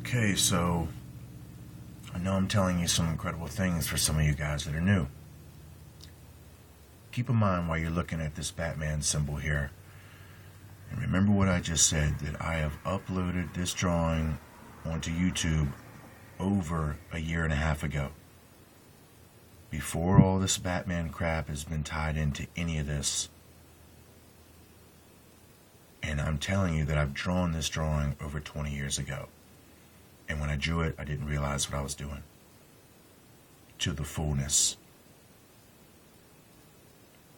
Okay, so I know I'm telling you some incredible things for some of you guys that are new. Keep in mind while you're looking at this Batman symbol here, and remember what I just said, that I have uploaded this drawing onto YouTube over a year and a half ago. Before all this Batman crap has been tied into any of this. And I'm telling you that I've drawn this drawing over 20 years ago. And when I drew it, I didn't realize what I was doing. To the fullness.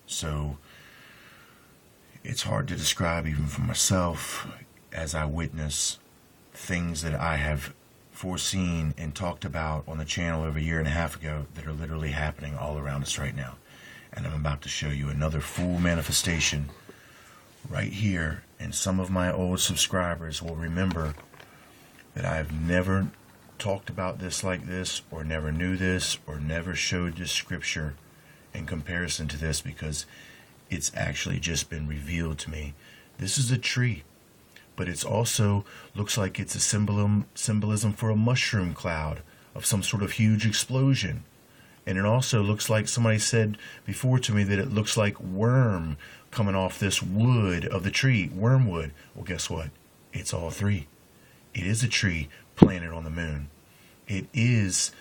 So, it's hard to describe even for myself as I witness things that I have foreseen and talked about on the channel over a year and a half ago that are literally happening all around us right now. And I'm about to show you another full manifestation right here. And some of my old subscribers will remember that I've never talked about this like this, or never knew this, or never showed this scripture in comparison to this, because it's actually just been revealed to me. This is a tree, but it's also looks like it's a symbolism for a mushroom cloud of some sort of huge explosion. And it also looks like, somebody said before to me, that it looks like worm coming off this wood of the tree, wormwood. Well, guess what? It's all three. It is a tree planted on the moon. It is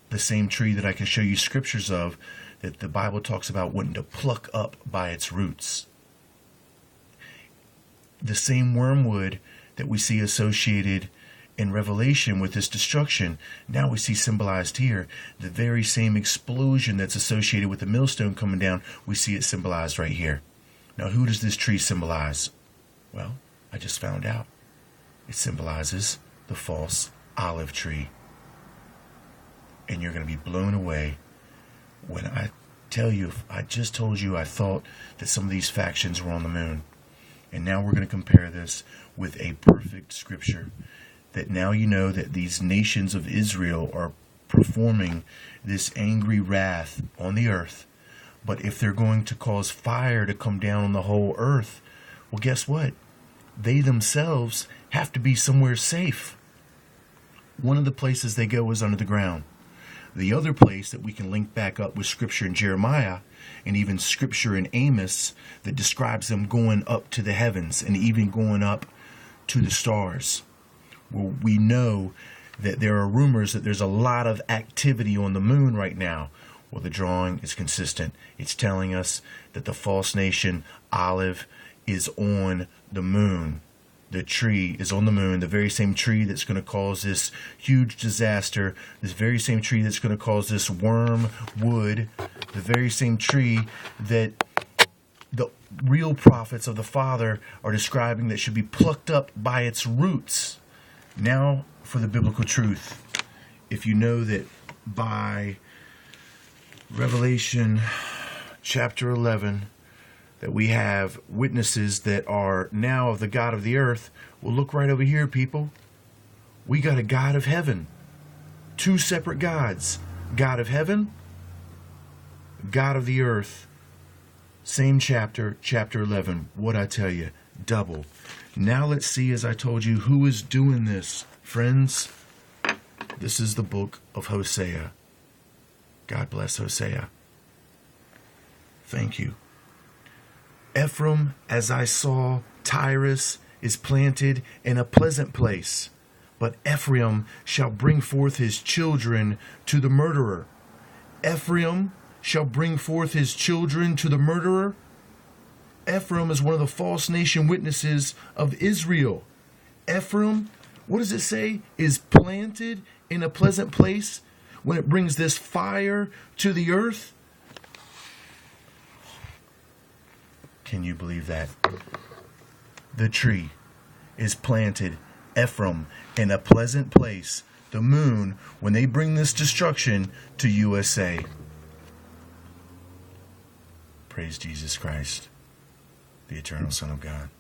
the same tree that I can show you scriptures of, that the Bible talks about wanting to pluck up by its roots. The same wormwood that we see associated in Revelation with this destruction, now we see symbolized here. The very same explosion that's associated with the millstone coming down, we see it symbolized right here. Now, who does this tree symbolize? Well, I just found out. It symbolizes the false olive tree. And you're going to be blown away when I tell you, I just told you I thought that some of these factions were on the moon. And now we're going to compare this with a perfect scripture. That now you know that these nations of Israel are performing this angry wrath on the earth. But if they're going to cause fire to come down on the whole earth, well, guess what? They themselves have to be somewhere safe. One of the places they go is under the ground. The other place that we can link back up with scripture in Jeremiah, and even scripture in Amos, that describes them going up to the heavens and even going up to the stars. Well, we know that there are rumors that there's a lot of activity on the moon right now. Well, the drawing is consistent. It's telling us that the false nation, Olive, is on the moon. The tree is on the moon, the very same tree that's going to cause this huge disaster, this very same tree that's going to cause this wormwood, the very same tree that the real prophets of the Father are describing that should be plucked up by its roots. Now for the biblical truth. If you know that by Revelation chapter 11, that we have witnesses that are now of the God of the earth. Well, look right over here, people. We got a God of heaven. Two separate gods. God of heaven, God of the earth. Same chapter, chapter 11. What'd I tell you? Double. Now let's see, as I told you, who is doing this. Friends, this is the book of Hosea. God bless Hosea. Thank you. Ephraim, as I saw, Tyrus is planted in a pleasant place, but Ephraim shall bring forth his children to the murderer. Ephraim shall bring forth his children to the murderer. Ephraim is one of the false nation witnesses of Israel. Ephraim, what does it say, is planted in a pleasant place when it brings this fire to the earth? Can you believe that? The tree is planted, Ephraim, in a pleasant place, the moon, when they bring this destruction to USA. Praise Jesus Christ, the eternal Son of God.